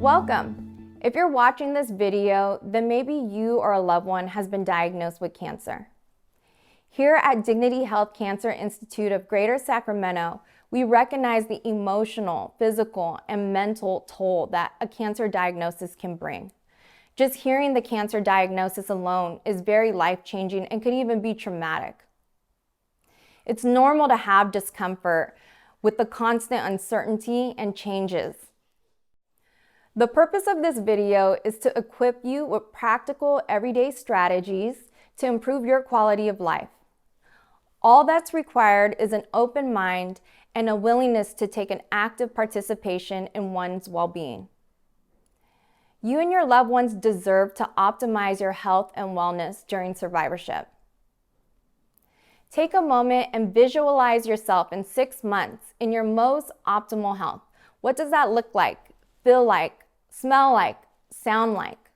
Welcome! If you're watching this video, then maybe you or a loved one has been diagnosed with cancer. Here at Dignity Health Cancer Institute of Greater Sacramento, we recognize the emotional, physical, and mental toll that a cancer diagnosis can bring. Just hearing the cancer diagnosis alone is very life-changing and could even be traumatic. It's normal to have discomfort with the constant uncertainty and changes. The purpose of this video is to equip you with practical, everyday strategies to improve your quality of life. All that's required is an open mind and a willingness to take an active participation in one's well-being. You and your loved ones deserve to optimize your health and wellness during survivorship. Take a moment and visualize yourself in 6 months in your most optimal health. What does that look like, feel like, smell like, sound like?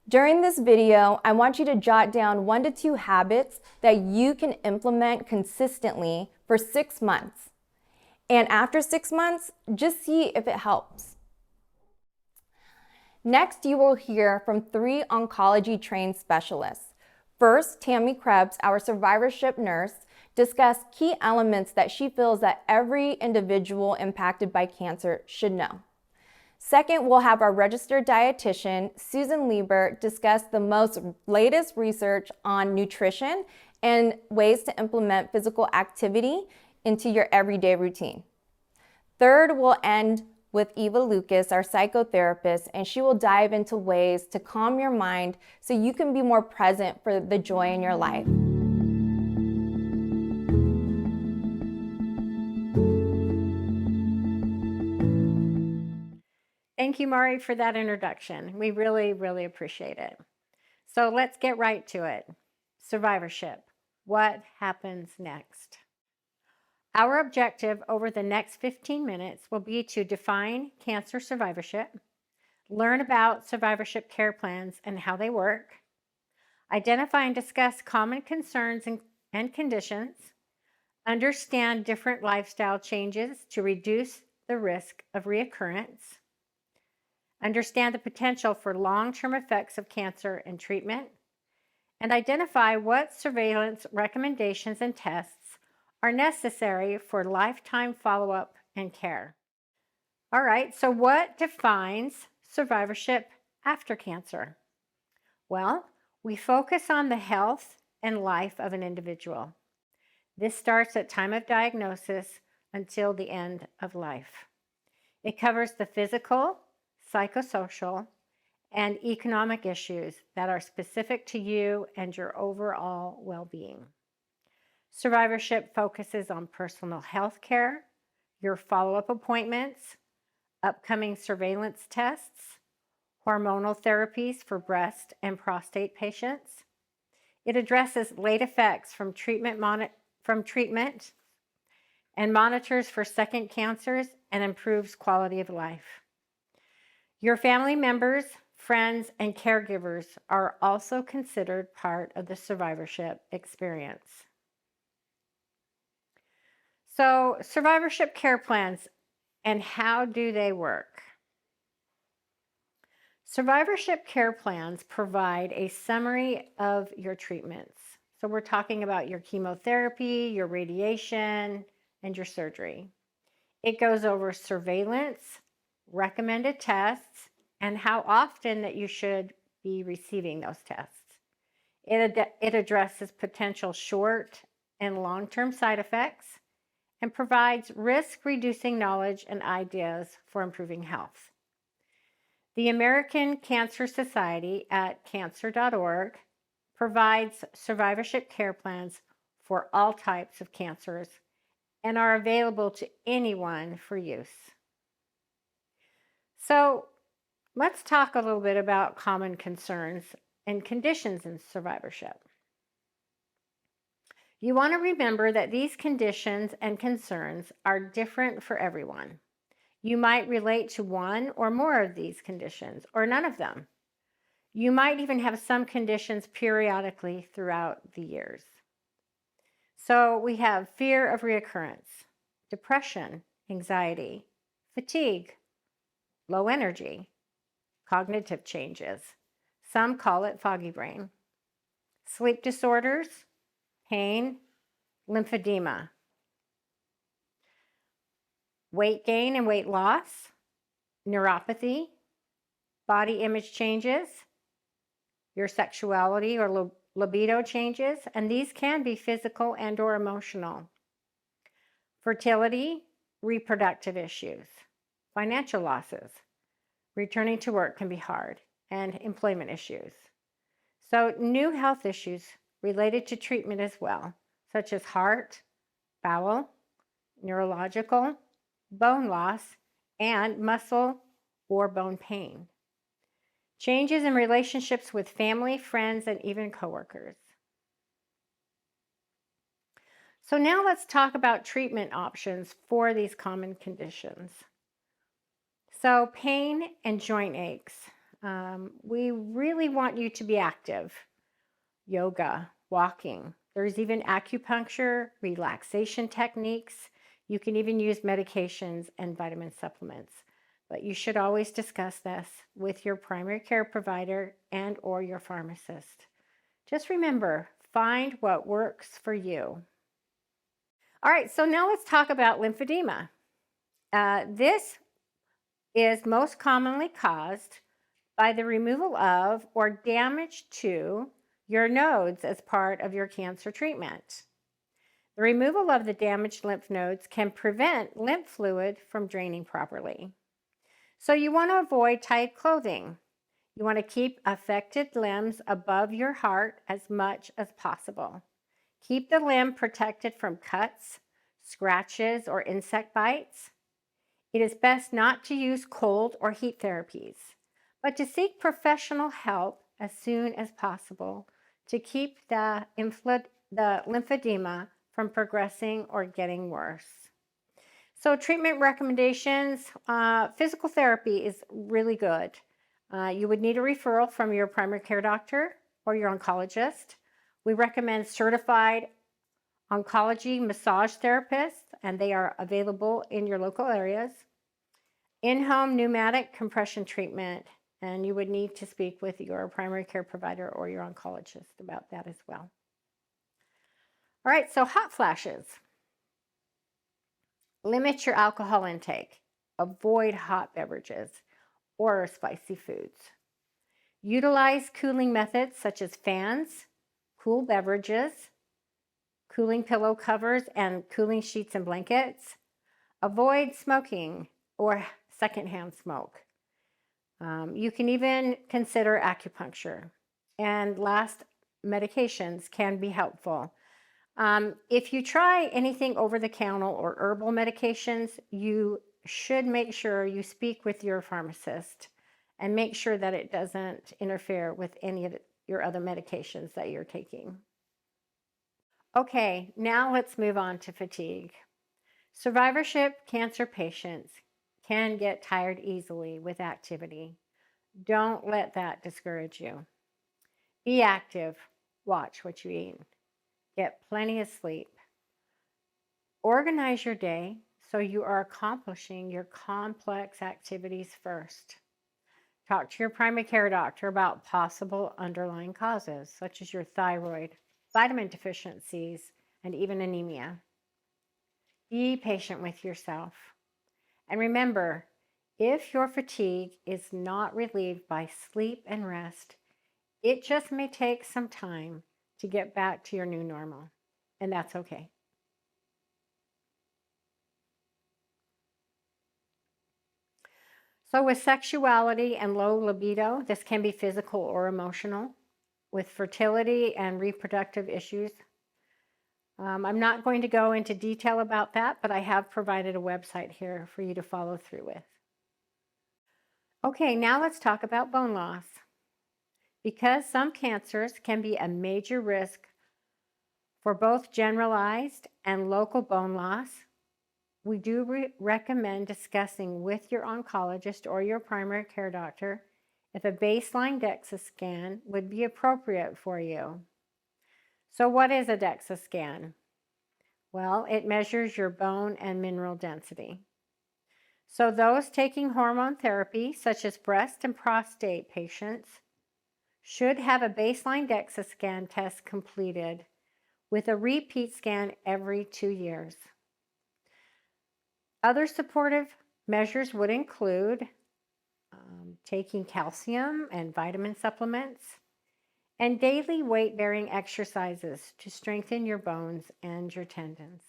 During this video, I want you to jot down 1 to 2 habits that you can implement consistently for 6 months. And after 6 months, just see if it helps. Next, you will hear from 3 oncology-trained specialists. First, Tammy Krebs, our survivorship nurse, discussed key elements that she feels that every individual impacted by cancer should know. Second, we'll have our registered dietitian, Susan Lieber, discuss the latest research on nutrition and ways to implement physical activity into your everyday routine. Third, we'll end with Eva Lucas, our psychotherapist, and she will dive into ways to calm your mind so you can be more present for the joy in your life. Thank you, Mari, for that introduction. We really appreciate it. So let's get right to it. Survivorship. What happens next? Our objective over the next 15 minutes will be to define cancer survivorship, learn about survivorship care plans and how they work, identify and discuss common concerns and conditions, understand different lifestyle changes to reduce the risk of reoccurrence, understand the potential for long-term effects of cancer and treatment, and identify what surveillance recommendations and tests are necessary for lifetime follow-up and care. All right, so what defines survivorship after cancer? Well, we focus on the health and life of an individual. This starts at time of diagnosis until the end of life. It covers the physical, psychosocial, and economic issues that are specific to you and your overall well-being. Survivorship focuses on personal health care, your follow-up appointments, upcoming surveillance tests, hormonal therapies for breast and prostate patients. It addresses late effects from treatment and monitors for second cancers and improves quality of life. Your family members, friends, and caregivers are also considered part of the survivorship experience. So, survivorship care plans, and how do they work? Survivorship care plans provide a summary of your treatments. So we're talking about your chemotherapy, your radiation, and your surgery. It goes over surveillance, recommended tests, and how often that you should be receiving those tests. It addresses potential short and long-term side effects and provides risk-reducing knowledge and ideas for improving health. The American Cancer Society at cancer.org provides survivorship care plans for all types of cancers and are available to anyone for use. So let's talk a little bit about common concerns and conditions in survivorship. You want to remember that these conditions and concerns are different for everyone. You might relate to one or more of these conditions, or none of them. You might even have some conditions periodically throughout the years. So we have fear of reoccurrence, depression, anxiety, fatigue, low energy, cognitive changes. Some call it foggy brain. Sleep disorders, pain, lymphedema. Weight gain and weight loss, neuropathy, body image changes, your sexuality or libido changes, and these can be physical and or emotional. Fertility, reproductive issues, financial losses, returning to work can be hard, and employment issues. So new health issues related to treatment as well, such as heart, bowel, neurological, bone loss, and muscle or bone pain. Changes in relationships with family, friends, and even coworkers. So now let's talk about treatment options for these common conditions. So pain and joint aches. We really want you to be active. Yoga, walking. There's even acupuncture, relaxation techniques. You can even use medications and vitamin supplements. But you should always discuss this with your primary care provider and or your pharmacist. Just remember, find what works for you. All right, so now let's talk about lymphedema. This is most commonly caused by the removal of or damage to your nodes as part of your cancer treatment. The removal of the damaged lymph nodes can prevent lymph fluid from draining properly. So you want to avoid tight clothing. You want to keep affected limbs above your heart as much as possible. Keep the limb protected from cuts, scratches, or insect bites. It is best not to use cold or heat therapies, but to seek professional help as soon as possible to keep the lymphedema from progressing or getting worse. So treatment recommendations, physical therapy is really good. You would need a referral from your primary care doctor or your oncologist. We recommend certified oncology massage therapists, and they are available in your local areas. In-home pneumatic compression treatment, and you would need to speak with your primary care provider or your oncologist about that as well. All right, so hot flashes. Limit your alcohol intake. Avoid hot beverages or spicy foods. Utilize cooling methods such as fans, cool beverages, cooling pillow covers, and cooling sheets and blankets. Avoid smoking or secondhand smoke. You can even consider acupuncture. And last, medications can be helpful. If you try anything over the counter or herbal medications, you should make sure you speak with your pharmacist and make sure that it doesn't interfere with any of your other medications that you're taking. Okay, now let's move on to fatigue. Survivorship cancer patients can get tired easily with activity. Don't let that discourage you. Be active. Watch what you eat. Get plenty of sleep. Organize your day so you are accomplishing your complex activities first. Talk to your primary care doctor about possible underlying causes, such as your thyroid, vitamin deficiencies, and even anemia. Be patient with yourself. And remember, if your fatigue is not relieved by sleep and rest, it just may take some time to get back to your new normal, and that's okay. So with sexuality and low libido, this can be physical or emotional. With fertility and reproductive issues, I'm not going to go into detail about that, but I have provided a website here for you to follow through with. Okay, now let's talk about bone loss. Because some cancers can be a major risk for both generalized and local bone loss, we do recommend discussing with your oncologist or your primary care doctor if a baseline DEXA scan would be appropriate for you. So what is a DEXA scan? Well, it measures your bone and mineral density. So those taking hormone therapy, such as breast and prostate patients, should have a baseline DEXA scan test completed with a repeat scan every 2 years. Other supportive measures would include taking calcium and vitamin supplements, and daily weight-bearing exercises to strengthen your bones and your tendons.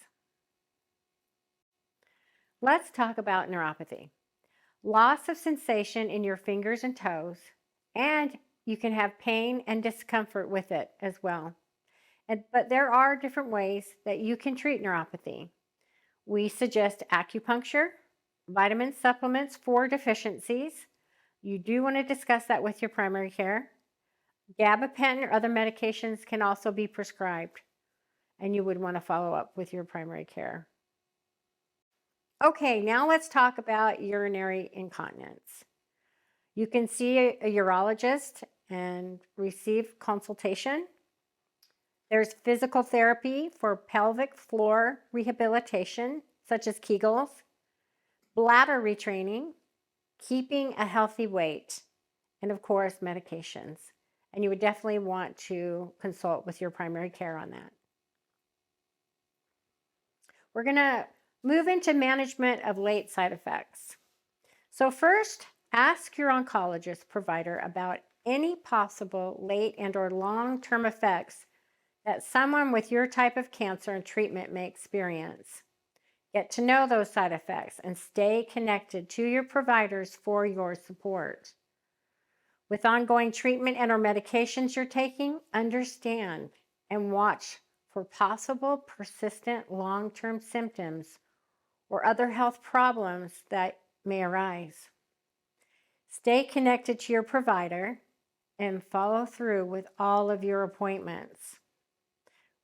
Let's talk about neuropathy. Loss of sensation in your fingers and toes, and you can have pain and discomfort with it as well. But there are different ways that you can treat neuropathy. We suggest acupuncture, vitamin supplements for deficiencies. You do want to discuss that with your primary care. Gabapentin or other medications can also be prescribed, and you would want to follow up with your primary care. Okay, now let's talk about urinary incontinence. You can see a urologist and receive consultation. There's physical therapy for pelvic floor rehabilitation, such as Kegels, bladder retraining, keeping a healthy weight, and of course, medications. And you would definitely want to consult with your primary care on that. We're going to move into management of late side effects. So first, ask your oncologist provider about any possible late and or long-term effects that someone with your type of cancer and treatment may experience. Get to know those side effects and stay connected to your providers for your support. With ongoing treatment and or medications you're taking, understand and watch for possible persistent long-term symptoms or other health problems that may arise. Stay connected to your provider and follow through with all of your appointments.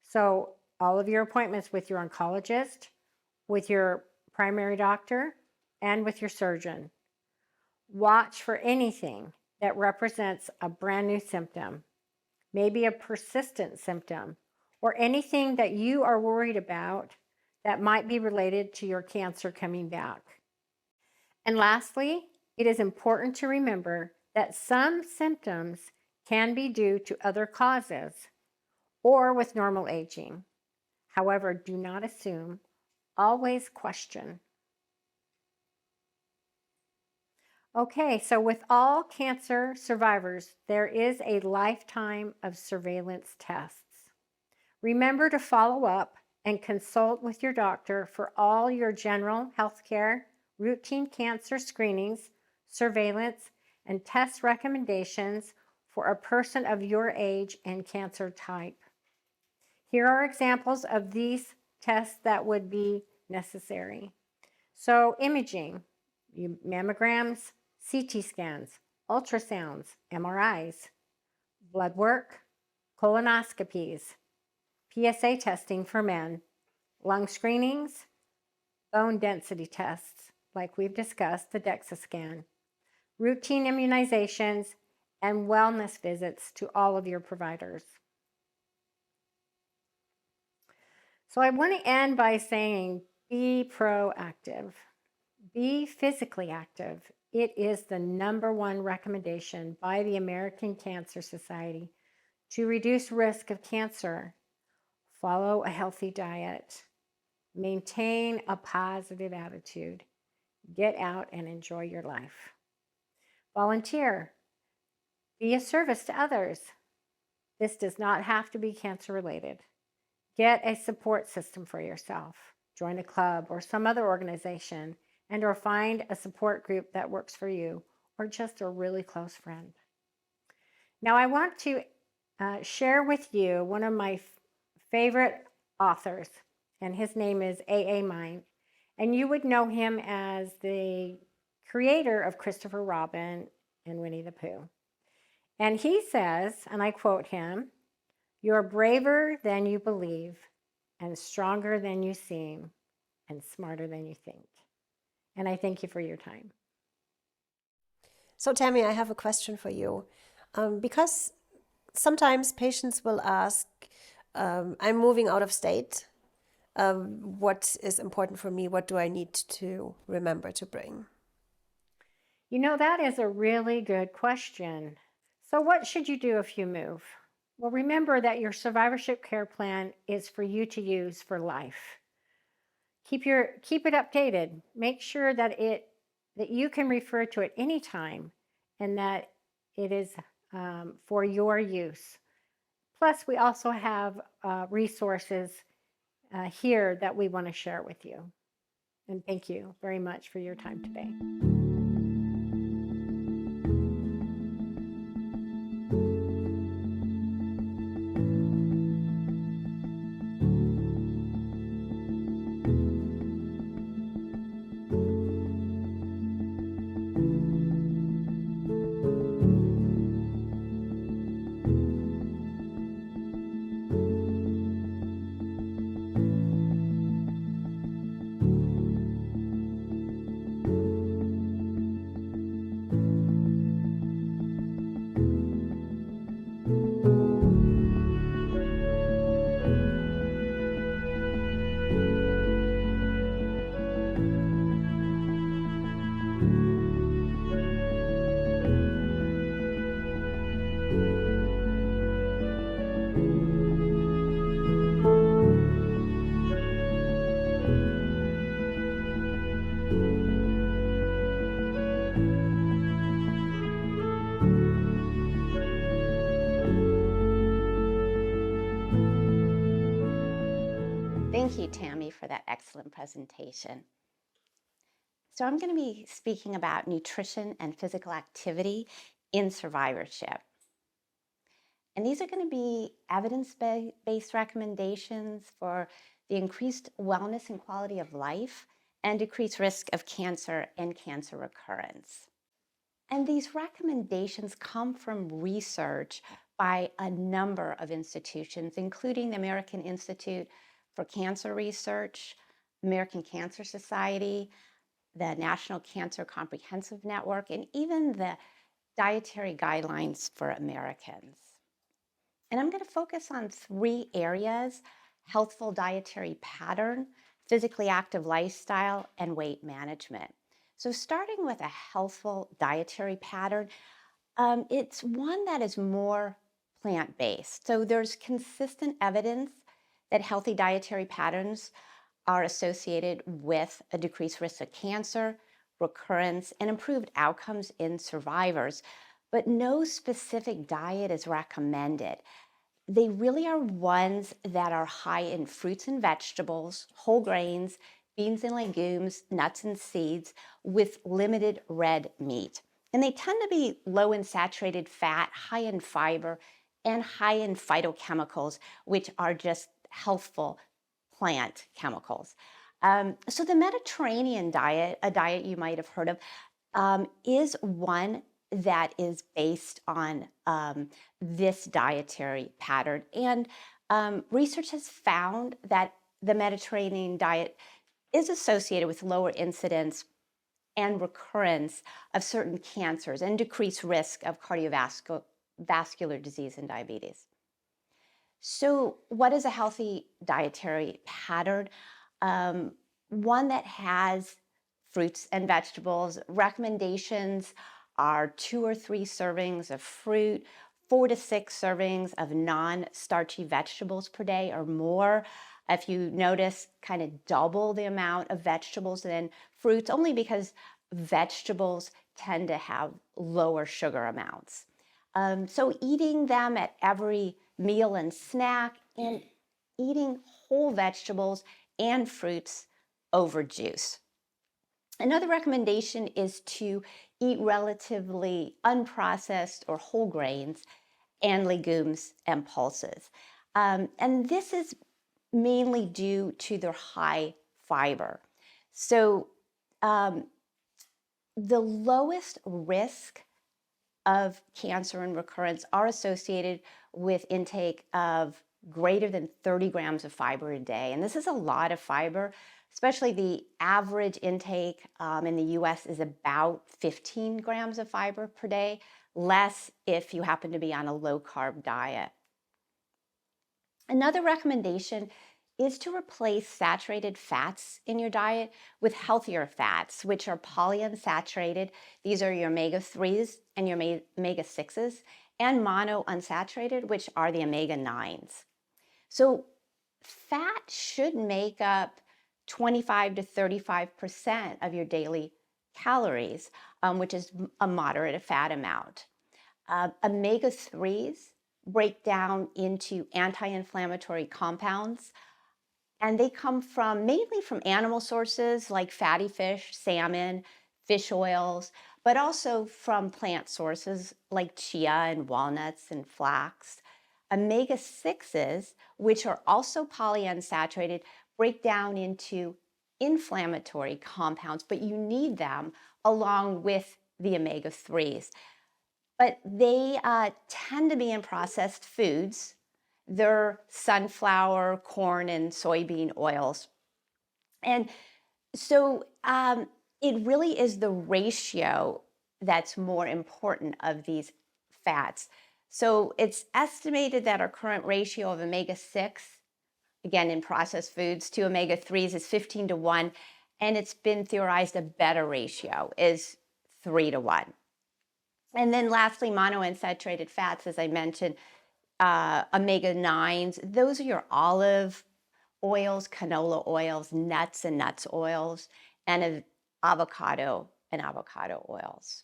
So all of your appointments with your oncologist, with your primary doctor, and with your surgeon. Watch for anything that represents a brand new symptom, maybe a persistent symptom, or anything that you are worried about that might be related to your cancer coming back. And lastly, it is important to remember that some symptoms can be due to other causes or with normal aging. However, do not assume, always question. Okay, so with all cancer survivors, there is a lifetime of surveillance tests. Remember to follow up and consult with your doctor for all your general health care, routine cancer screenings, surveillance, and test recommendations for a person of your age and cancer type. Here are examples of these tests that would be necessary. So imaging, mammograms, CT scans, ultrasounds, MRIs, blood work, colonoscopies, PSA testing for men, lung screenings, bone density tests, like we've discussed, the DEXA scan, routine immunizations, and wellness visits to all of your providers. So I want to end by saying, be proactive, be physically active. It is the #1 recommendation by the American Cancer Society to reduce risk of cancer. Follow a healthy diet, maintain a positive attitude, get out and enjoy your life. Volunteer, be a service to others. This does not have to be cancer related. Get a support system for yourself. Join a club or some other organization, and or find a support group that works for you, or just a really close friend. Now I want to share with you one of my favorite authors, and his name is A.A. Mine, and you would know him as the creator of Christopher Robin and Winnie the Pooh. And he says, and I quote him, "You're braver than you believe, and stronger than you seem, and smarter than you think." And I thank you for your time. So Tammy, I have a question for you. Because sometimes patients will ask, I'm moving out of state, What is important for me? What do I need to remember to bring? You know, that is a really good question. So, what should you do if you move? Well, remember that your survivorship care plan is for you to use for life. Keep it updated. Make sure that you can refer to it anytime, and that it is for your use. Plus, we also have resources here that we want to share with you. And thank you very much for your time today. Thank you, Tammy, for that excellent presentation. So I'm going to be speaking about nutrition and physical activity in survivorship. And these are going to be evidence-based recommendations for the increased wellness and quality of life and decreased risk of cancer and cancer recurrence. And these recommendations come from research by a number of institutions, including the American Institute for Cancer Research, American Cancer Society, the National Cancer Comprehensive Network, and even the Dietary Guidelines for Americans. And I'm going to focus on 3 areas: healthful dietary pattern, physically active lifestyle, and weight management. So starting with a healthful dietary pattern, it's one that is more plant-based. So there's consistent evidence that healthy dietary patterns are associated with a decreased risk of cancer, recurrence, and improved outcomes in survivors, but no specific diet is recommended. They really are ones that are high in fruits and vegetables, whole grains, beans and legumes, nuts and seeds, with limited red meat. And they tend to be low in saturated fat, high in fiber, and high in phytochemicals, which are just healthful plant chemicals. So the Mediterranean diet, a diet you might have heard of, is one that is based on this dietary pattern. And research has found that the Mediterranean diet is associated with lower incidence and recurrence of certain cancers and decreased risk of cardiovascular disease and diabetes. So what is a healthy dietary pattern? One that has fruits and vegetables. Recommendations are 2 or 3 servings of fruit, 4 to 6 servings of non-starchy vegetables per day or more. If you notice, kind of double the amount of vegetables than fruits, only because vegetables tend to have lower sugar amounts. So eating them at every meal and snack, and eating whole vegetables and fruits over juice. Another recommendation is to eat relatively unprocessed or whole grains and legumes and pulses. And this is mainly due to their high fiber. So the lowest risk of cancer and recurrence are associated with intake of greater than 30 grams of fiber a day. And this is a lot of fiber, especially the average intake in the US is about 15 grams of fiber per day, less if you happen to be on a low carb diet. Another recommendation is to replace saturated fats in your diet with healthier fats, which are polyunsaturated. These are your omega-3s and your omega-6s, and monounsaturated, which are the omega-9s. So fat should make up 25 to 35% of your daily calories, which is a moderate fat amount. Omega-3s break down into anti-inflammatory compounds, and they come mainly from animal sources like fatty fish, salmon, fish oils, but also from plant sources like chia and walnuts and flax. Omega-6s, which are also polyunsaturated, break down into inflammatory compounds, but you need them along with the omega-3s. But they tend to be in processed foods. They're sunflower, corn, and soybean oils. And so it really is the ratio that's more important of these fats. So it's estimated that our current ratio of omega-6, again in processed foods, to omega-3s is 15 to 1, and it's been theorized a better ratio is 3 to 1. And then lastly, monounsaturated fats, as I mentioned, omega-9s, those are your olive oils, canola oils, nuts and nuts oils, and avocado and avocado oils.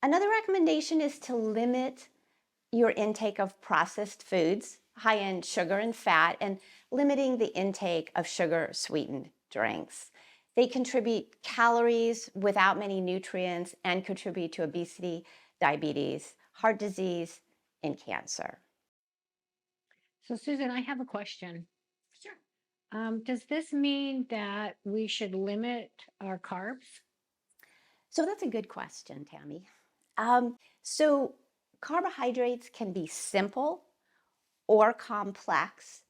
Another recommendation is to limit your intake of processed foods, high in sugar and fat, and limiting the intake of sugar-sweetened drinks. They contribute calories without many nutrients and contribute to obesity, diabetes, heart disease, and cancer. So, Susan, I have a question. Sure. Does this mean that we should limit our carbs? So that's a good question, Tammy. So carbohydrates can be simple or complex,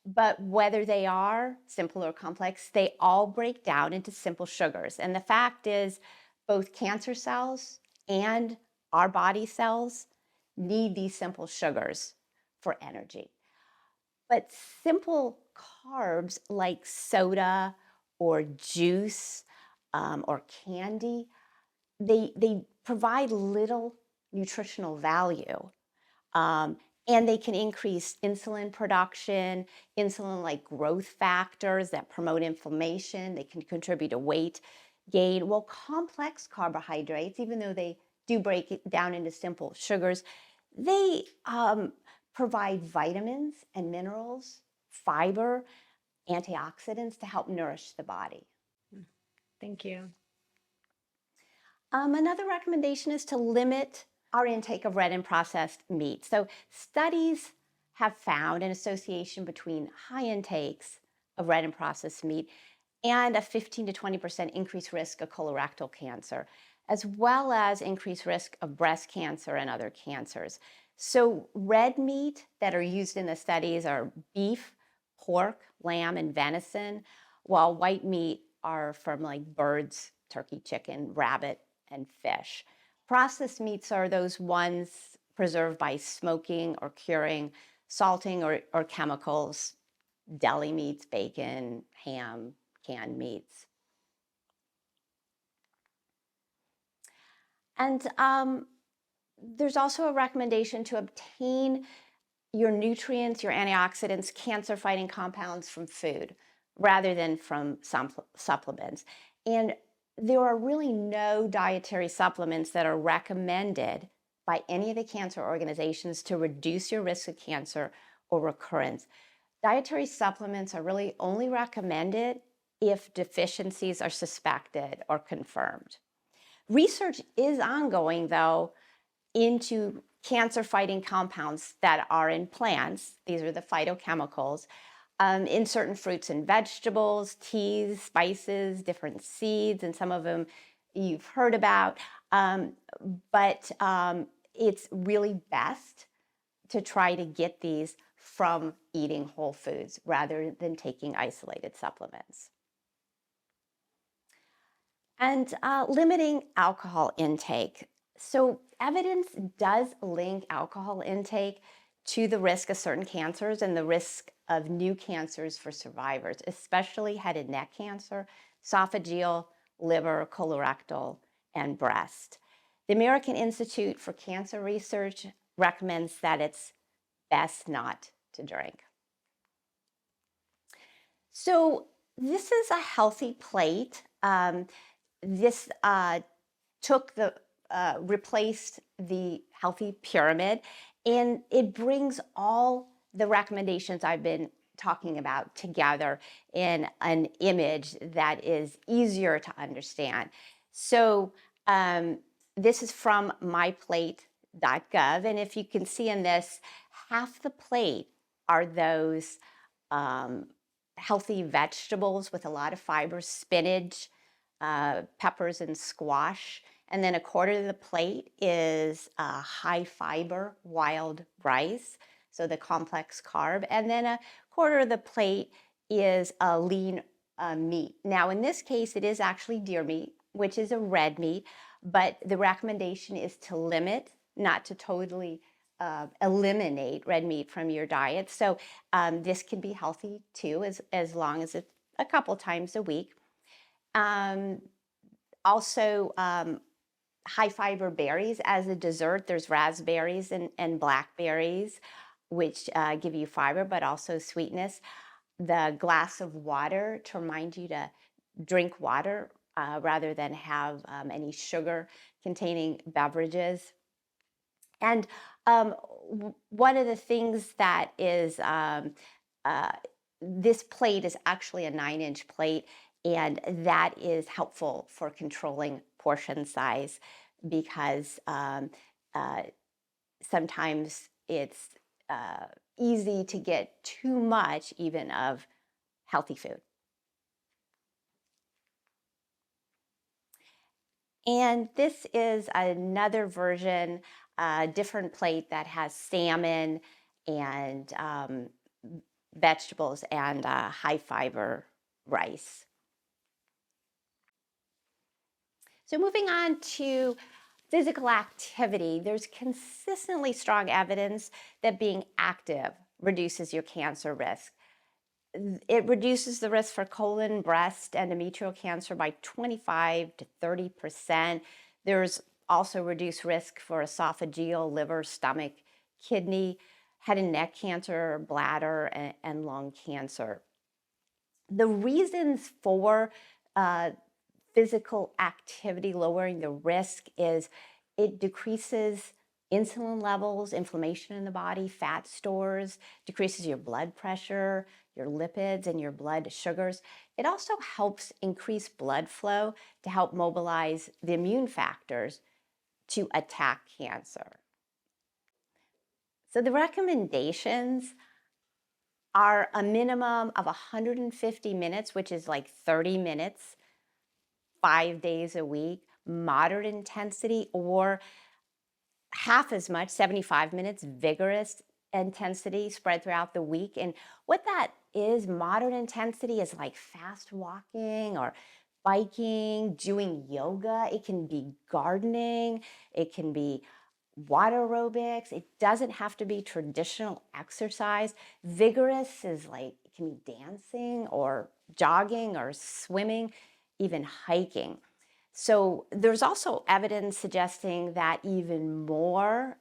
but whether they are simple or complex, they all break down into simple sugars. And the fact is, both cancer cells and our body cells need these simple sugars for energy. But simple carbs like soda or juice or candy, they provide little nutritional value. And they can increase insulin production, insulin-like growth factors that promote inflammation. They can contribute to weight gain. Well, complex carbohydrates, even though they do break it down into simple sugars, they provide vitamins and minerals, fiber, antioxidants to help nourish the body. Thank you. Another recommendation is to limit our intake of red and processed meat. So studies have found an association between high intakes of red and processed meat and a 15 to 20% increased risk of colorectal cancer, as well as increased risk of breast cancer and other cancers. So red meat that are used in the studies are beef, pork, lamb, and venison, while white meat are from like birds, turkey, chicken, rabbit, and fish. Processed meats are those ones preserved by smoking or curing, salting or chemicals, deli meats, bacon, ham, canned meats. And there's also a recommendation to obtain your nutrients, your antioxidants, cancer-fighting compounds from food rather than from supplements. And there are really no dietary supplements that are recommended by any of the cancer organizations to reduce your risk of cancer or recurrence. Dietary supplements are really only recommended if deficiencies are suspected or confirmed. Research is ongoing, though, into cancer-fighting compounds that are in plants. These are the phytochemicals. In certain fruits and vegetables, teas, spices, different seeds, and some of them you've heard about. But it's really best to try to get these from eating whole foods rather than taking isolated supplements. And limiting alcohol intake. So evidence does link alcohol intake to the risk of certain cancers and the risk of new cancers for survivors, especially head and neck cancer, esophageal, liver, colorectal, and breast. The American Institute for Cancer Research recommends that it's best not to drink. So this is a healthy plate. This replaced the healthy pyramid, and it brings all the recommendations I've been talking about together in an image that is easier to understand. So this is from myplate.gov, and if you can see in this, half the plate are those healthy vegetables with a lot of fiber, spinach, peppers, and squash. And then a quarter of the plate is high fiber wild rice, so the complex carb. And then a quarter of the plate is a lean meat. Now, in this case, it is actually deer meat, which is a red meat, but the recommendation is to limit, not to totally eliminate red meat from your diet. So this can be healthy too, as long as it's a couple times a week. Also, high fiber berries as a dessert. There's raspberries and blackberries, which give you fiber, but also sweetness. The glass of water to remind you to drink water rather than have any sugar-containing beverages. And one of the things that is, this plate is actually a 9-inch plate, and that is helpful for controlling portion size because sometimes it's easy to get too much even of healthy food. And this is another version, different plate that has salmon and vegetables and high fiber rice. So moving on to physical activity, there's consistently strong evidence that being active reduces your cancer risk. It reduces the risk for colon, breast, endometrial cancer by 25 to 30%. There's also reduced risk for esophageal, liver, stomach, kidney, head and neck cancer, bladder, and lung cancer. The reasons for physical activity lowering the risk is it decreases insulin levels, inflammation in the body, fat stores, decreases your blood pressure, your lipids, and your blood sugars. It also helps increase blood flow to help mobilize the immune factors to attack cancer. So the recommendations are a minimum of 150 minutes, which is like 30 minutes, 5 days a week, moderate intensity, or half as much, 75 minutes, vigorous intensity spread throughout the week. And what that is, moderate intensity is like fast walking or biking, doing yoga. It can be gardening. It can be water aerobics. It doesn't have to be traditional exercise. Vigorous is like, it can be dancing or jogging or swimming, even hiking. So there's also evidence suggesting that even more,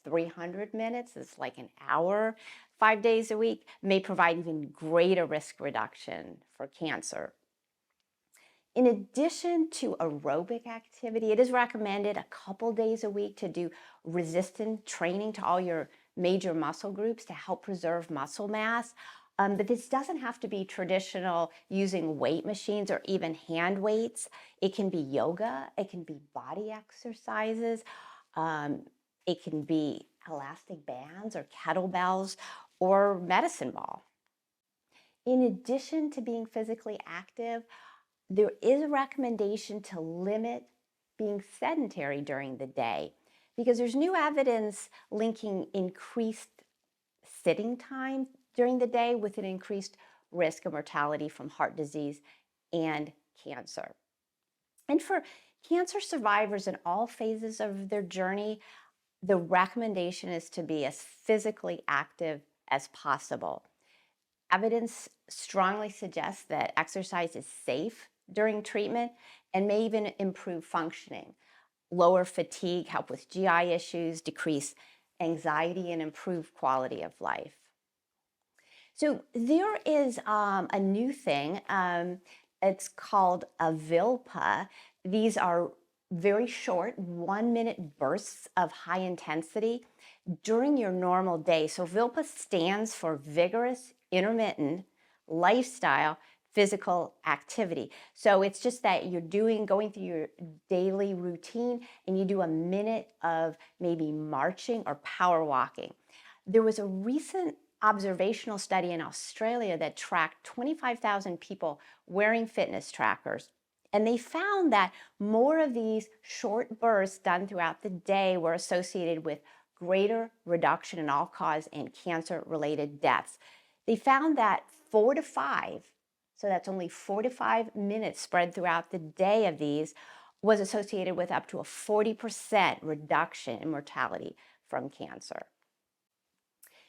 300 minutes is like an hour, 5 days a week, may provide even greater risk reduction for cancer. In addition to aerobic activity, it is recommended a couple days a week to do resistance training to all your major muscle groups to help preserve muscle mass. But this doesn't have to be traditional using weight machines or even hand weights. It can be yoga, it can be body exercises, it can be elastic bands or kettlebells or medicine ball. In addition to being physically active, there is a recommendation to limit being sedentary during the day because there's new evidence linking increased sitting time during the day with an increased risk of mortality from heart disease and cancer. And for cancer survivors in all phases of their journey, the recommendation is to be as physically active as possible. evidence strongly suggests that exercise is safe during treatment and may even improve functioning, lower fatigue, help with GI issues, decrease anxiety, and improve quality of life. So there is a new thing. It's called a VILPA. These are very short 1-minute bursts of high intensity during your normal day. So VILPA stands for vigorous, intermittent, lifestyle, physical activity. So it's just that you're going through your daily routine and you do a minute of maybe marching or power walking. There was a recent observational study in Australia that tracked 25,000 people wearing fitness trackers. And they found that more of these short bursts done throughout the day were associated with greater reduction in all-cause and cancer-related deaths. They found that 4 to 5, so that's only 4 to 5 minutes spread throughout the day of these, was associated with up to a 40% reduction in mortality from cancer.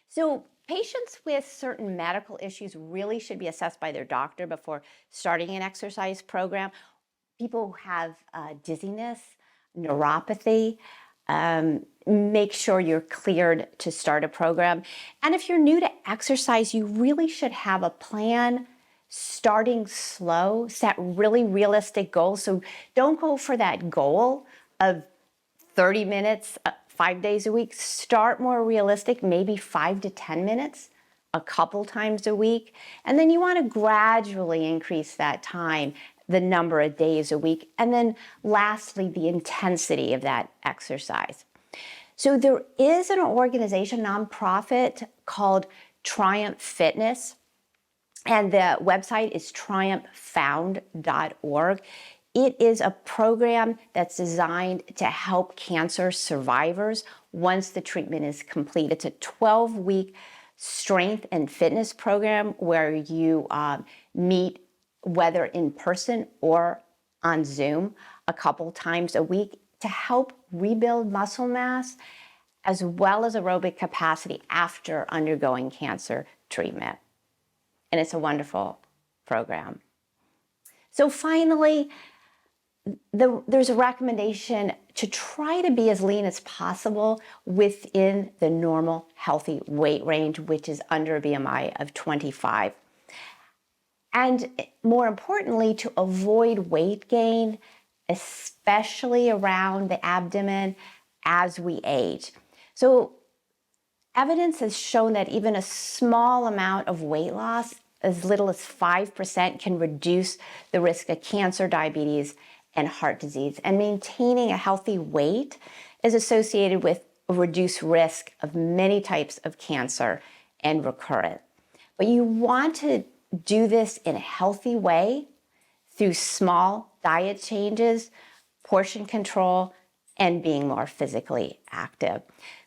So patients with certain medical issues really should be assessed by their doctor before starting an exercise program. People who have dizziness, neuropathy, make sure you're cleared to start a program. And if you're new to exercise, you really should have a plan, starting slow, set really realistic goals. So don't go for that goal of 30 minutes, 5 days a week. Start more realistic, maybe 5 to 10 minutes a couple times a week. And then you want to gradually increase that time, the number of days a week. And then lastly, the intensity of that exercise. So there is an organization, nonprofit, called Triumph Fitness. And the website is triumphfound.org. It is a program that's designed to help cancer survivors once the treatment is complete. It's a 12-week strength and fitness program where you meet, whether in person or on Zoom, a couple times a week to help rebuild muscle mass as well as aerobic capacity after undergoing cancer treatment. And it's a wonderful program. So finally, there's a recommendation to try to be as lean as possible within the normal healthy weight range, which is under a BMI of 25. And more importantly, to avoid weight gain, especially around the abdomen as we age. So evidence has shown that even a small amount of weight loss, as little as 5%, can reduce the risk of cancer, diabetes, and heart disease. And maintaining a healthy weight is associated with a reduced risk of many types of cancer and recurrent. But you want to do this in a healthy way through small diet changes, portion control, and being more physically active.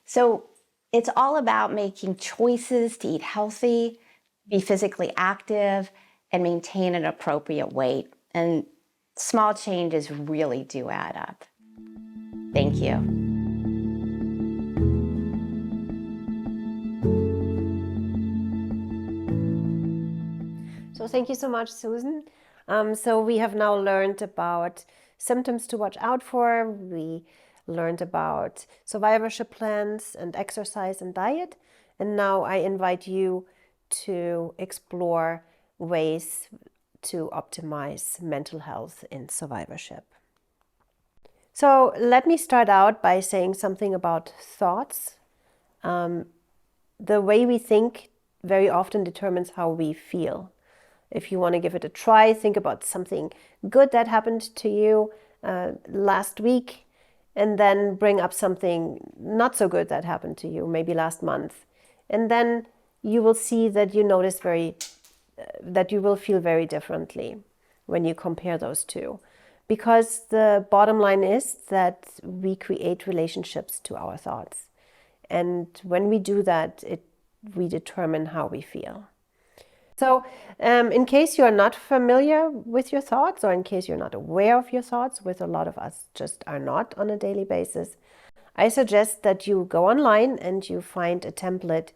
So it's all about making choices to eat healthy, be physically active, and maintain an appropriate weight. And small changes really do add up. Thank you. So thank you so much, Susan. So we have now learned about symptoms to watch out for. We learned about survivorship plans and exercise and diet. And now I invite you to explore ways to optimize mental health in survivorship. So let me start out by saying something about thoughts. The way we think very often determines how we feel. If you want to give it a try, think about something good that happened to you last week, and then bring up something not so good that happened to you, maybe last month. And then you will see that you notice that you will feel very differently when you compare those two. Because the bottom line is that we create relationships to our thoughts. And when we do that, we determine how we feel. So in case you are not familiar with your thoughts, or in case you're not aware of your thoughts, which a lot of us just are not on a daily basis, I suggest that you go online and you find a template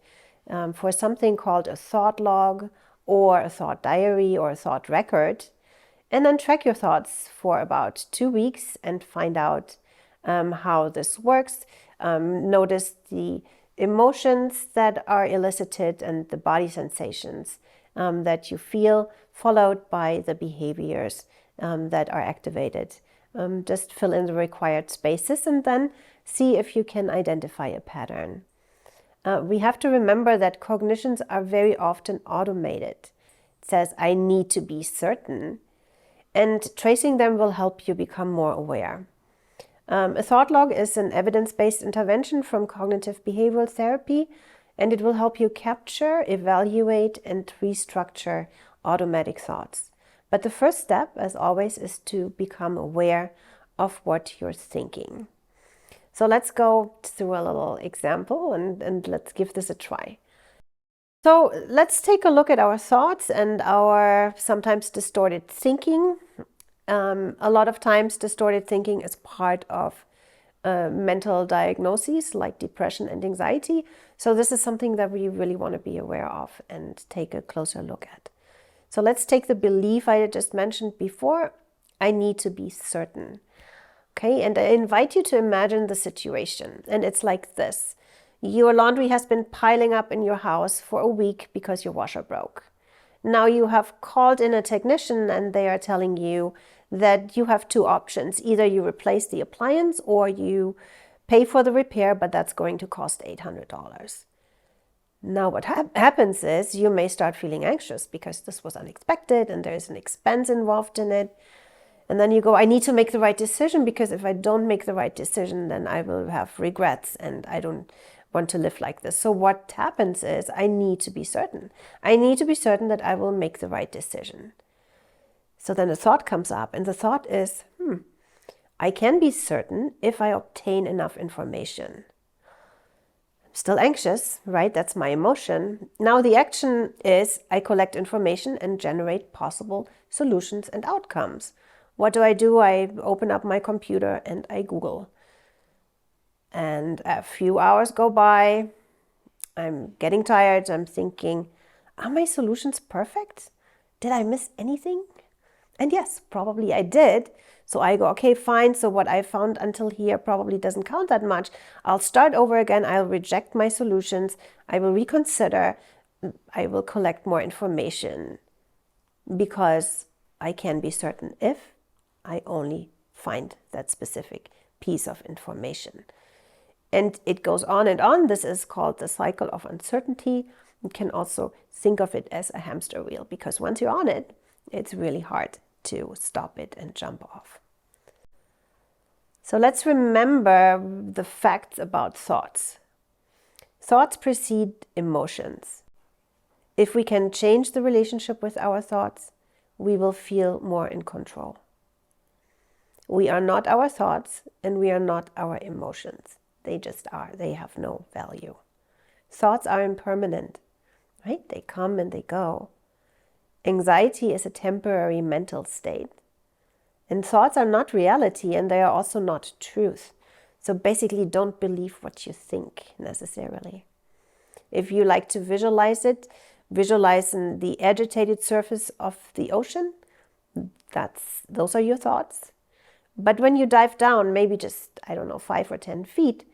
for something called a thought log or a thought diary or a thought record, and then track your thoughts for about 2 weeks and find out how this works. Notice the emotions that are elicited and the body sensations that you feel, followed by the behaviors that are activated. Just fill in the required spaces and then see if you can identify a pattern. We have to remember that cognitions are very often automated. It says, I need to be certain. And tracing them will help you become more aware. A thought log is an evidence-based intervention from cognitive behavioral therapy, and it will help you capture, evaluate, and restructure automatic thoughts. But the first step, as always, is to become aware of what you're thinking. So let's go through a little example and let's give this a try. So let's take a look at our thoughts and our sometimes distorted thinking. A lot of times distorted thinking is part of mental diagnoses like depression and anxiety. So this is something that we really want to be aware of and take a closer look at. So let's take the belief I just mentioned before. I need to be certain. Okay, and I invite you to imagine the situation. And it's like this. Your laundry has been piling up in your house for a week because your washer broke. Now you have called in a technician and they are telling you that you have 2 options. Either you replace the appliance or you pay for the repair, but that's going to cost $800. Now what happens is you may start feeling anxious because this was unexpected and there's an expense involved in it. And then you go, I need to make the right decision because if I don't make the right decision, then I will have regrets and I don't want to live like this. So what happens is I need to be certain. I need to be certain that I will make the right decision. So then a thought comes up and the thought is, I can be certain if I obtain enough information. I'm still anxious, right? That's my emotion. Now the action is I collect information and generate possible solutions and outcomes. What do? I open up my computer and I Google. And a few hours go by. I'm getting tired. I'm thinking, are my solutions perfect? Did I miss anything? And yes, probably I did. So I go, okay, fine. So what I found until here probably doesn't count that much. I'll start over again. I'll reject my solutions. I will reconsider. I will collect more information because I can be certain if I only find that specific piece of information. And it goes on and on. This is called the cycle of uncertainty. You can also think of it as a hamster wheel because once you're on it, it's really hard to stop it and jump off. So let's remember the facts about thoughts. Thoughts precede emotions. If we can change the relationship with our thoughts, we will feel more in control. We are not our thoughts and we are not our emotions. They just are. They have no value. Thoughts are impermanent, right? They come and they go. Anxiety is a temporary mental state. And thoughts are not reality and they are also not truth. So basically don't believe what you think necessarily. If you like to visualize it, visualize the agitated surface of the ocean. Those are your thoughts. But when you dive down, maybe just, 5 or 10 feet,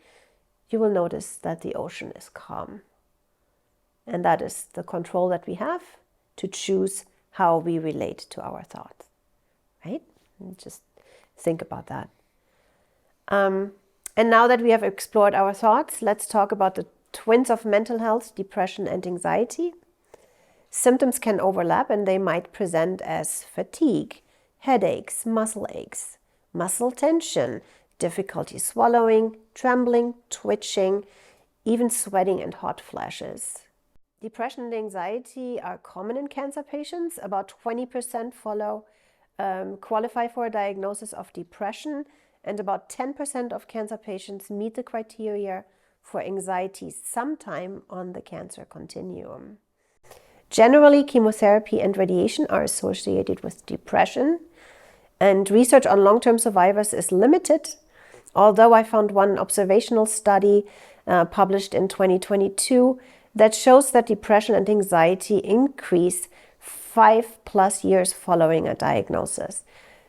you will notice that the ocean is calm. And that is the control that we have to choose how we relate to our thoughts, right? And just think about that. And now that we have explored our thoughts, let's talk about the twins of mental health, depression and anxiety. Symptoms can overlap and they might present as fatigue, headaches, muscle aches, muscle tension, difficulty swallowing, trembling, twitching, even sweating and hot flashes. Depression and anxiety are common in cancer patients. About 20% qualify for a diagnosis of depression, and about 10% of cancer patients meet the criteria for anxiety sometime on the cancer continuum. Generally, chemotherapy and radiation are associated with depression, and research on long-term survivors is limited, although I found one observational study published in 2022 that shows that depression and anxiety increase 5+ years following a diagnosis.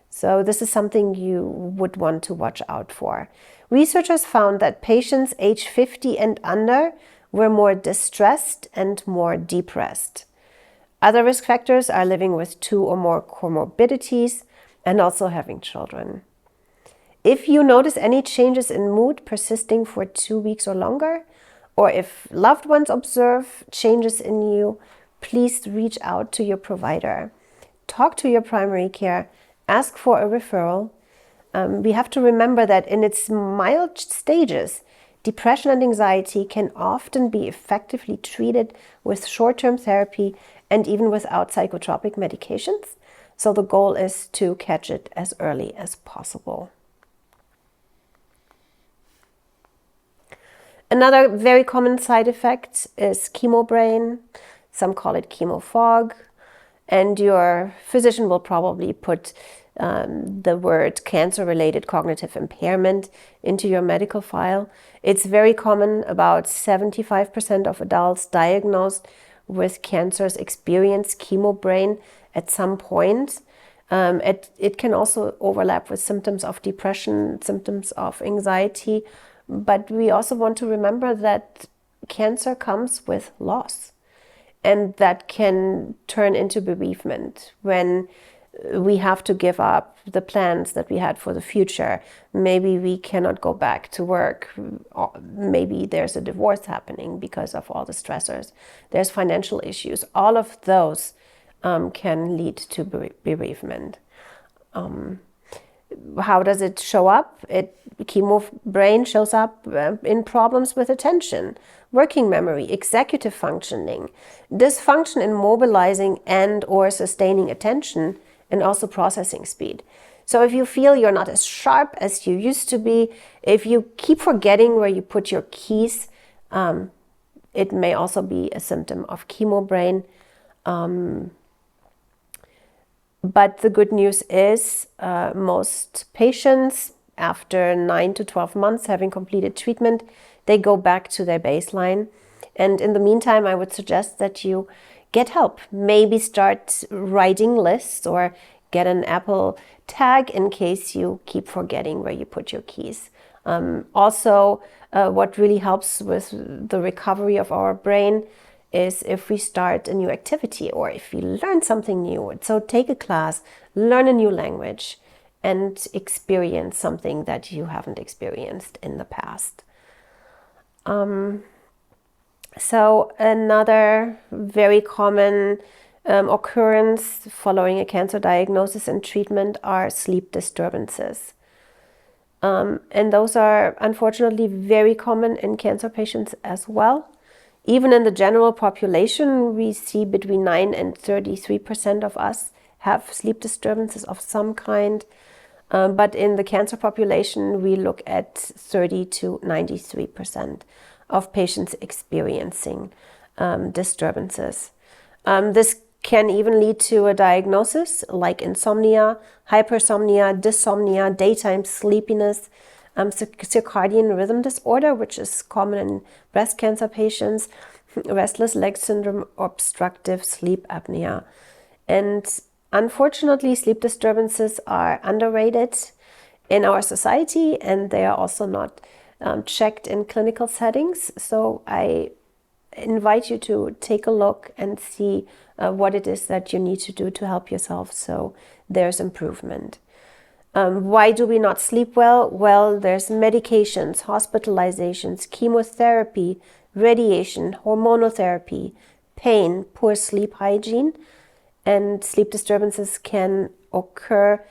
So this is something you would want to watch out for. Researchers found that patients age 50 and under were more distressed and more depressed. Other risk factors are living with 2 or more comorbidities and also having children. If you notice any changes in mood persisting for 2 weeks or longer, or if loved ones observe changes in you, please reach out to your provider. Talk to your primary care. Ask for a referral. We have to remember that in its mild stages, depression and anxiety can often be effectively treated with short-term therapy and even without psychotropic medications. So the goal is to catch it as early as possible. Another very common side effect is chemo brain. Some call it chemo fog. And your physician will probably put the word cancer-related cognitive impairment into your medical file. It's very common. About 75% of adults diagnosed with cancers experience chemo brain at some point. It can also overlap with symptoms of depression, symptoms of anxiety. But we also want to remember that cancer comes with loss. And that can turn into bereavement when we have to give up the plans that we had for the future. Maybe we cannot go back to work. Maybe there's a divorce happening because of all the stressors. There's financial issues. All of those can lead to bereavement. How does it show up? Chemo brain shows up in problems with attention, working memory, executive functioning, dysfunction in mobilizing and or sustaining attention, and also processing speed. So if you feel you're not as sharp as you used to be, if you keep forgetting where you put your keys, it may also be a symptom of chemo brain. But the good news is most patients, after 9 to 12 months having completed treatment, they go back to their baseline. And in the meantime, I would suggest that you get help. Maybe start writing lists or get an Apple tag in case you keep forgetting where you put your keys. Also, what really helps with the recovery of our brain is if we start a new activity or if we learn something new. So take a class, learn a new language, and experience something that you haven't experienced in the past. So another very common occurrence following a cancer diagnosis and treatment are sleep disturbances. And those are unfortunately very common in cancer patients as well. Even in the general population, we see between 9 and 33% of us have sleep disturbances of some kind. But in the cancer population, we look at 30 to 93% of patients experiencing disturbances. This can even lead to a diagnosis like insomnia, hypersomnia, dysomnia, daytime sleepiness, circadian rhythm disorder, which is common in breast cancer patients, restless leg syndrome, obstructive sleep apnea. And unfortunately, sleep disturbances are underrated in our society, and they are also not checked in clinical settings. So I invite you to take a look and see what it is that you need to do to help yourself so there's improvement. Why do we not sleep well? Well, there's medications, hospitalizations, chemotherapy, radiation, hormonal therapy, pain, poor sleep hygiene, and sleep disturbances can occur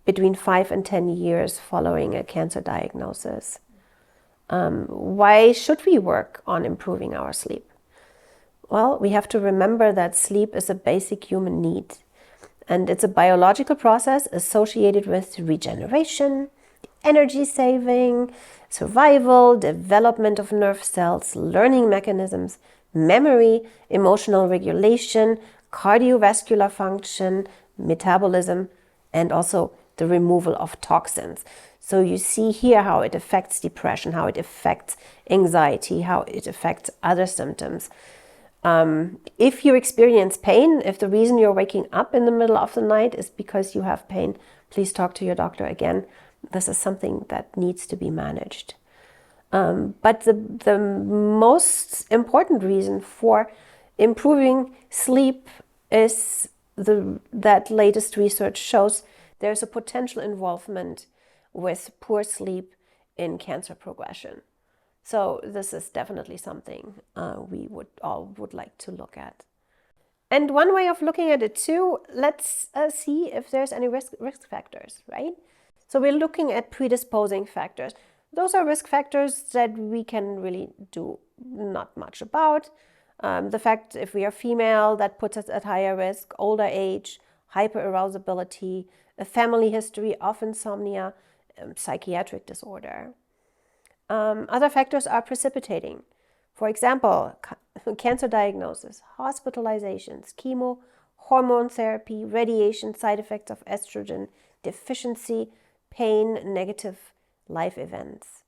between 5 and 10 years following a cancer diagnosis. Why should we work on improving our sleep? Well, we have to remember that sleep is a basic human need. And it's a biological process associated with regeneration, energy saving, survival, development of nerve cells, learning mechanisms, memory, emotional regulation, cardiovascular function, metabolism, and also the removal of toxins. So you see here how it affects depression, how it affects anxiety, how it affects other symptoms. If you experience pain, if the reason you're waking up in the middle of the night is because you have pain, please talk to your doctor again. This is something that needs to be managed. But the most important reason for improving sleep is that latest research shows there's a potential involvement with poor sleep in cancer progression. So this is definitely something we would like to look at. And one way of looking at it too, let's see if there's any risk factors, right? So we're looking at predisposing factors. Those are risk factors that we can really do not much about. The fact if we are female, that puts us at higher risk, older age, hyperarousability, a family history of insomnia, psychiatric disorder. Other factors are precipitating. For example, cancer diagnosis, hospitalizations, chemo, hormone therapy, radiation, side effects of estrogen, deficiency, pain, negative life events.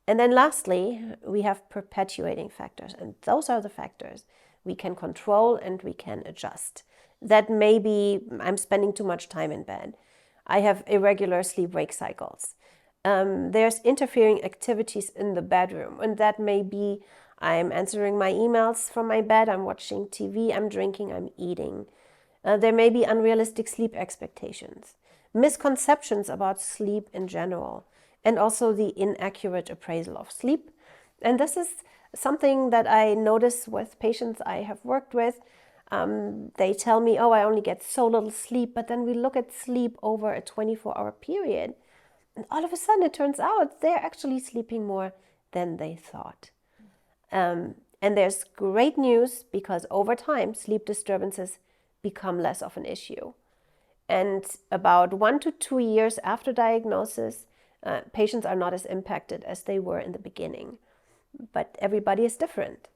And then lastly, we have perpetuating factors, and those are the factors we can control and we can adjust. That may be I'm spending too much time in bed. I have irregular sleep-wake cycles. There's interfering activities in the bedroom, and that may be I'm answering my emails from my bed, I'm watching TV, I'm drinking, I'm eating. There may be unrealistic sleep expectations, misconceptions about sleep in general, and also the inaccurate appraisal of sleep. And this is something that I notice with patients I have worked with. They tell me, oh, I only get so little sleep, but then we look at sleep over a 24-hour period, and all of a sudden it turns out they're actually sleeping more than they thought. And there's great news, because over time, sleep disturbances become less of an issue. And about 1 to 2 years after diagnosis, patients are not as impacted as they were in the beginning. But everybody is different.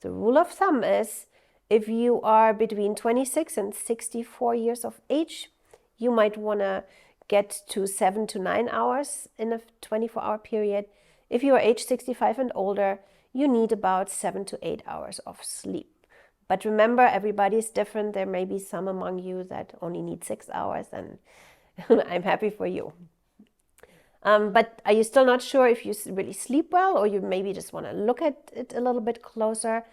The rule of thumb is if you are between 26 and 64 years of age, you might want to get to 7 to 9 hours in a 24-hour period. If you are age 65 and older, you need about 7 to 8 hours of sleep. But remember, everybody is different. There may be some among you that only need 6 hours, and I'm happy for you. But are you still not sure if you really sleep well, or you maybe just want to look at it a little bit closer?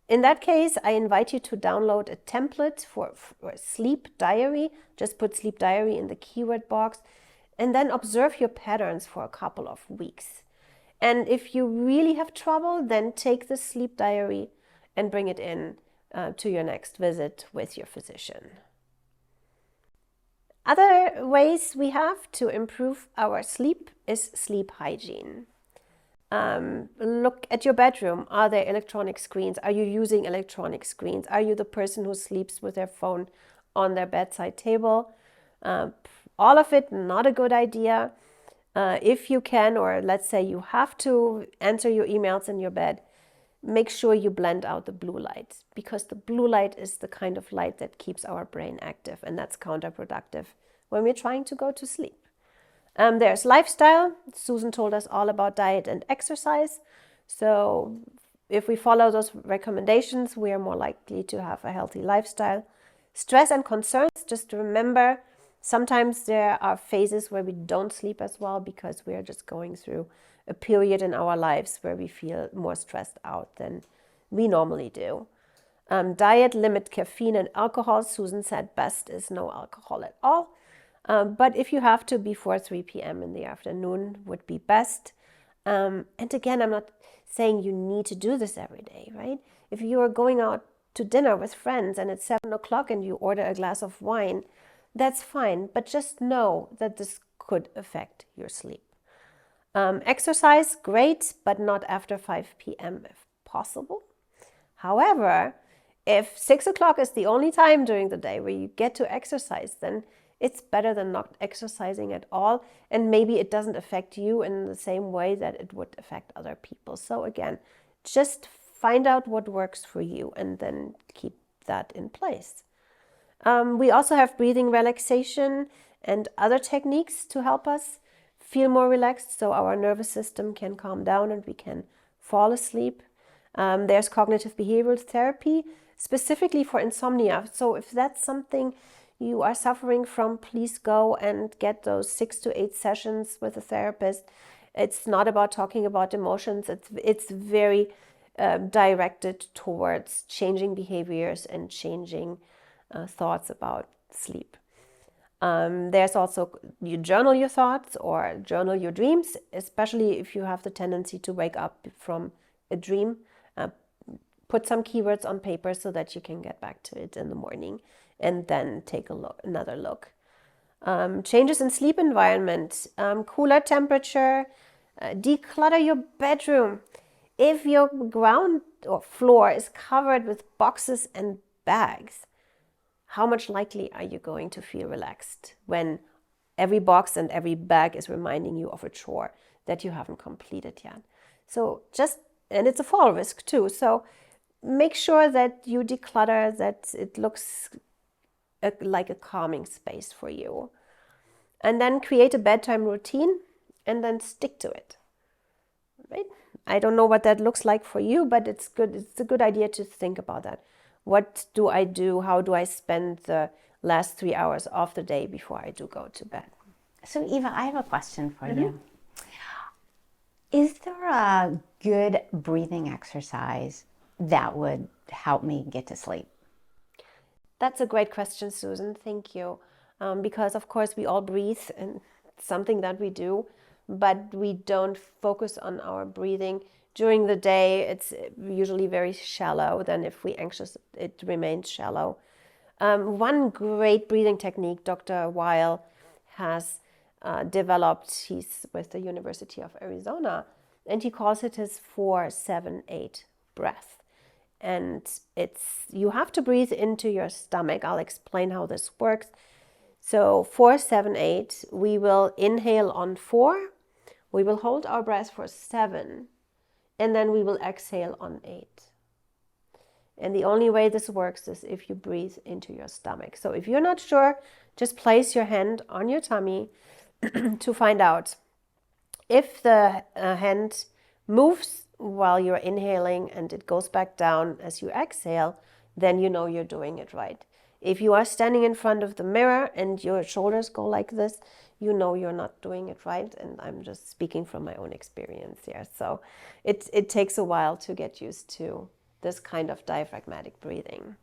In that case, I invite you to download a template for a sleep diary. Just put sleep diary in the keyword box and then observe your patterns for a couple of weeks. And if you really have trouble, then take the sleep diary and bring it in to your next visit with your physician. Other ways we have to improve our sleep is sleep hygiene. Look at your bedroom. Are there electronic screens? Are you using electronic screens? Are you the person who sleeps with their phone on their bedside table? All of it, not a good idea. If you can, or let's say you have to answer your emails in your bed, make sure you blend out the blue light, because the blue light is the kind of light that keeps our brain active, and that's counterproductive when we're trying to go to sleep. There's lifestyle. Susan told us all about diet and exercise. So if we follow those recommendations, we are more likely to have a healthy lifestyle. Stress and concerns, just remember, sometimes there are phases where we don't sleep as well because we are just going through a period in our lives where we feel more stressed out than we normally do. Diet, limit caffeine and alcohol. Susan said best is no alcohol at all. But if you have to, before 3 p.m. in the afternoon would be best. And again, I'm not saying you need to do this every day, right? If you are going out to dinner with friends and it's 7 o'clock and you order a glass of wine, that's fine. But just know that this could affect your sleep. Exercise, great, but not after 5 p.m. if possible. However, if 6 o'clock is the only time during the day where you get to exercise, then it's better than not exercising at all. And maybe it doesn't affect you in the same way that it would affect other people. So again, just find out what works for you and then keep that in place. We also have breathing relaxation and other techniques to help us feel more relaxed, so our nervous system can calm down and we can fall asleep. There's cognitive behavioral therapy specifically for insomnia. So if that's something you are suffering from, please go and get those 6 to 8 sessions with a therapist. It's not about talking about emotions. It's very directed towards changing behaviors and changing thoughts about sleep. There's also, you journal your thoughts or journal your dreams, especially if you have the tendency to wake up from a dream. Put some keywords on paper so that you can get back to it in the morning and then take another look. Changes in sleep environment, cooler temperature, declutter your bedroom. If your ground or floor is covered with boxes and bags, how much likely are you going to feel relaxed when every box and every bag is reminding you of a chore that you haven't completed yet? So and it's a fall risk too. So make sure that you declutter, that it looks like a calming space for you. And then create a bedtime routine and then stick to it. Right? I don't know what that looks like for you, but it's good. It's a good idea to think about that. What do I do? How do I spend the last 3 hours of the day before I do go to bed? So Eva, I have a question for you. Is there a good breathing exercise that would help me get to sleep? That's a great question, Susan. Thank you. Because of course we all breathe, and it's something that we do, but we don't focus on our breathing during the day. It's usually very shallow. Then if we're anxious, it remains shallow. One great breathing technique Dr. Weil has developed, he's with the University of Arizona, and he calls it his 4-7-8 breath. And you have to breathe into your stomach. I'll explain how this works. So 4-7-8, we will inhale on 4, we will hold our breath for 7, and then we will exhale on 8. And the only way this works is if you breathe into your stomach. So if you're not sure, just place your hand on your tummy to find out. If the hand moves while you're inhaling and it goes back down as you exhale, then you know you're doing it right. If you are standing in front of the mirror and your shoulders go like this, you know you're not doing it right. And I'm just speaking from my own experience here. So it takes a while to get used to this kind of diaphragmatic breathing.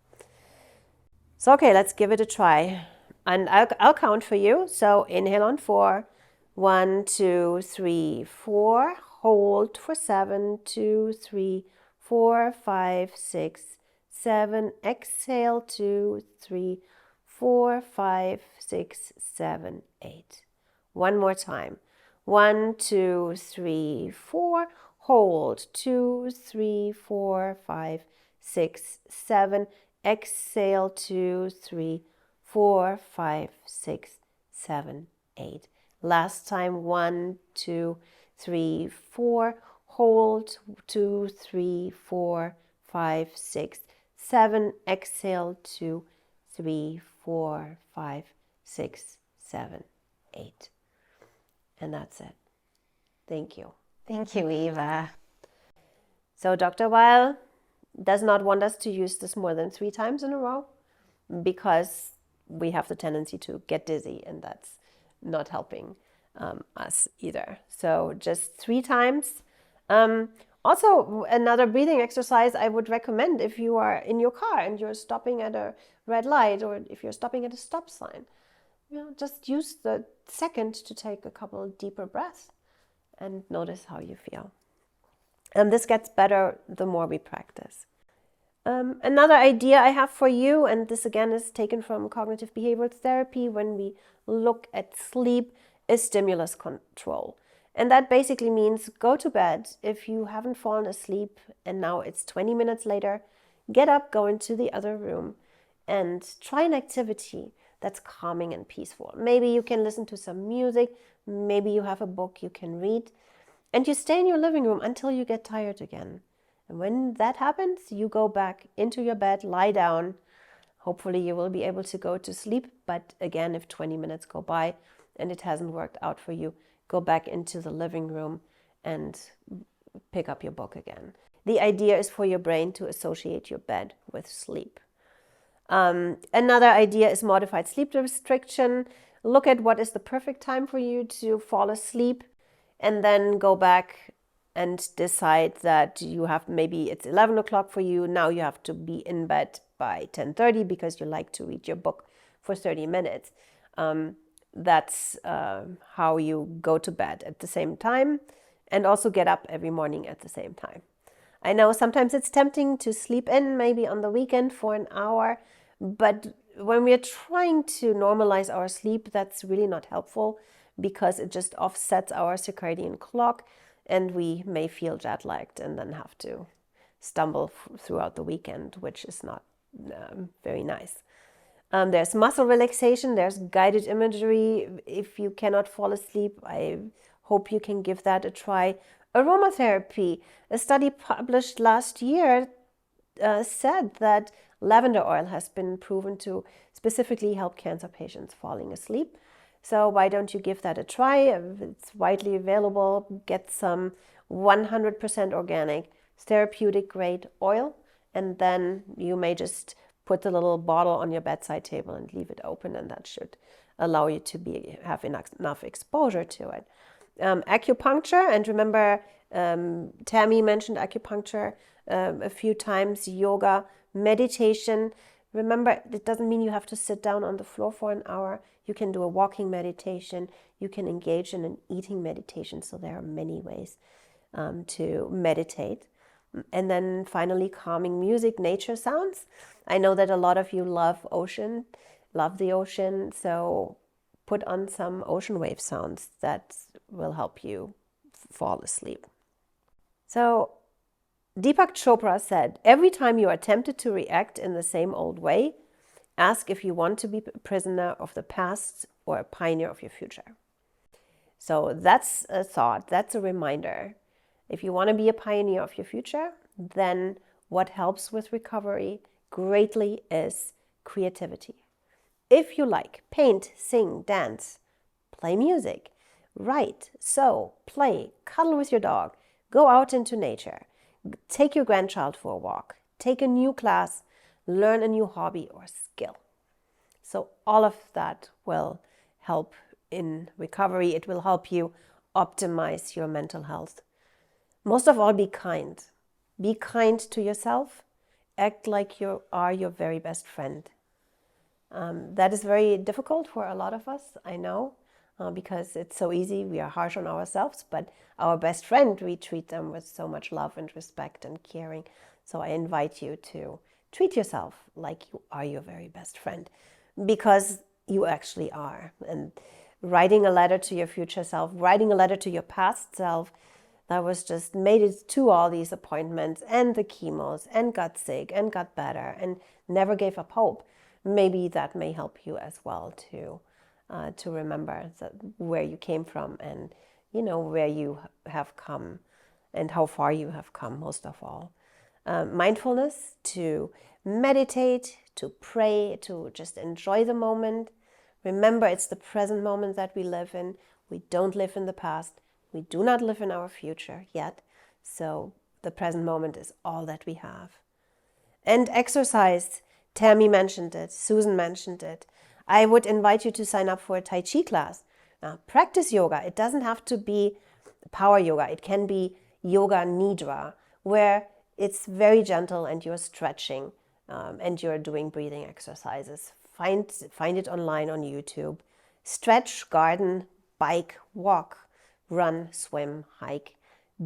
So okay, let's give it a try. And I'll count for you. So inhale on 4. 1, 2, 3, 4. Hold for 7. 2, 3, 4, 5, 6, 7. Exhale 2, 3, 4, 5, 6, 7, 8. One more time. 1, 2, 3, 4. Hold 2, 3, 4, 5, 6, 7. Exhale 2, 3, 4, 5, 6, 7, 8. Last time. 1, 2, 3, 4. Hold 2, 3, 4, 5, 6, 7. Exhale 2, 3, 4, 5, 6, 7, 8. And that's it. Thank you. Thank you, Eva. So Dr. Weil does not want us to use this more than 3 times in a row because we have the tendency to get dizzy, and that's not helping us either. So just 3 times. Also, another breathing exercise I would recommend if you are in your car and you're stopping at a red light, or if you're stopping at a stop sign, just use the second to take a couple deeper breaths and notice how you feel. And this gets better the more we practice. Another idea I have for you, and this again is taken from cognitive behavioral therapy when we look at sleep, is stimulus control. And that basically means go to bed if you haven't fallen asleep and now it's 20 minutes later. Get up, go into the other room and try an activity that's calming and peaceful. Maybe you can listen to some music, maybe you have a book you can read, and you stay in your living room until you get tired again. And when that happens, you go back into your bed, lie down. Hopefully you will be able to go to sleep, but again, if 20 minutes go by and it hasn't worked out for you, go back into the living room and pick up your book again. The idea is for your brain to associate your bed with sleep. Another idea is modified sleep restriction. Look at what is the perfect time for you to fall asleep, and then go back and decide that you have, maybe it's 11 o'clock for you. Now you have to be in bed by 10:30 because you like to read your book for 30 minutes. That's how you go to bed at the same time and also get up every morning at the same time. I know sometimes it's tempting to sleep in maybe on the weekend for an hour, but when we're trying to normalize our sleep, that's really not helpful because it just offsets our circadian clock and we may feel jet lagged and then have to stumble throughout the weekend, which is not very nice. There's muscle relaxation, there's guided imagery. If you cannot fall asleep, I hope you can give that a try. Aromatherapy, a study published last year said that lavender oil has been proven to specifically help cancer patients falling asleep. So why don't you give that a try? It's widely available. Get some 100% organic, therapeutic grade oil, and then you may just put the little bottle on your bedside table and leave it open, and that should allow you to have enough exposure to it. Acupuncture, and remember Tammy mentioned acupuncture a few times, yoga, meditation. Remember, it doesn't mean you have to sit down on the floor for an hour. You can do a walking meditation. You can engage in an eating meditation. So there are many ways to meditate. And then finally, calming music, nature sounds. I know that a lot of you love the ocean. So put on some ocean wave sounds that will help you fall asleep. So Deepak Chopra said, every time you are tempted to react in the same old way, ask if you want to be a prisoner of the past or a pioneer of your future. So that's a thought, that's a reminder. If you want to be a pioneer of your future, then what helps with recovery greatly is creativity. If you like, paint, sing, dance, play music, write, sew, play, cuddle with your dog, go out into nature, take your grandchild for a walk, take a new class, learn a new hobby or skill. So all of that will help in recovery. It will help you optimize your mental health. Most of all, be kind. Be kind to yourself. Act like you are your very best friend. That is very difficult for a lot of us, I know, because it's so easy. We are harsh on ourselves, but our best friend, we treat them with so much love and respect and caring. So I invite you to treat yourself like you are your very best friend, because you actually are. And writing a letter to your future self, writing a letter to your past self, that was just made it to all these appointments and the chemos and got sick and got better and never gave up hope. Maybe that may help you as well to remember where you came from and where you have come and how far you have come, most of all. Mindfulness, to meditate, to pray, to just enjoy the moment. Remember, it's the present moment that we live in. We don't live in the past. We do not live in our future yet. So the present moment is all that we have. And exercise. Tammy mentioned it. Susan mentioned it. I would invite you to sign up for a Tai Chi class. Practice yoga. It doesn't have to be power yoga. It can be yoga nidra, where it's very gentle and you're stretching and you're doing breathing exercises. Find it online on YouTube. Stretch, garden, bike, walk, run, swim, hike.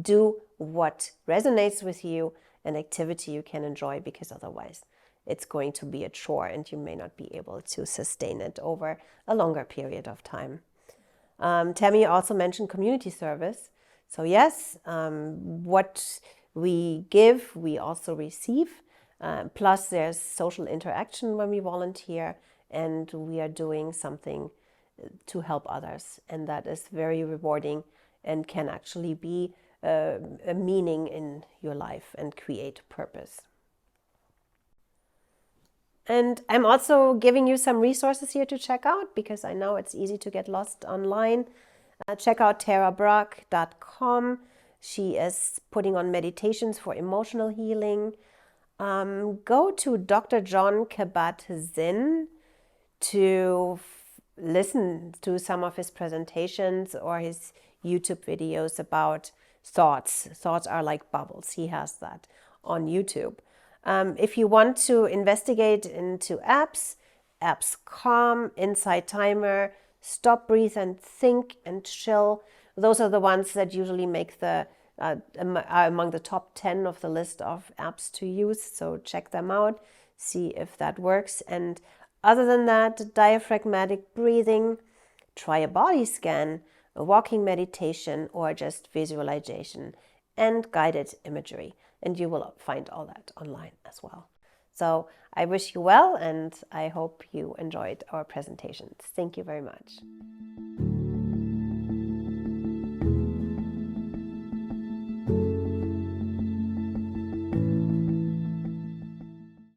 Do what resonates with you, an activity you can enjoy, because otherwise it's going to be a chore and you may not be able to sustain it over a longer period of time. Tammy also mentioned community service. So yes, what we give, we also receive. Plus there's social interaction when we volunteer, and we are doing something to help others. And that is very rewarding and can actually be a meaning in your life and create purpose. And I'm also giving you some resources here to check out, because I know it's easy to get lost online. Check out tarabrock.com. She is putting on meditations for emotional healing. Go to Dr. Jon Kabat-Zinn to listen to some of his presentations or his YouTube videos about thoughts. Thoughts are like bubbles. He has that on YouTube. If you want to investigate into apps Calm, Insight Timer, Stop, Breathe, and Think, and Chill. Those are the ones that usually make the are among the top 10 of the list of apps to use. So check them out, see if that works. And other than that, diaphragmatic breathing, try a body scan, a walking meditation, or just visualization and guided imagery. And you will find all that online as well. So I wish you well, and I hope you enjoyed our presentations. Thank you very much.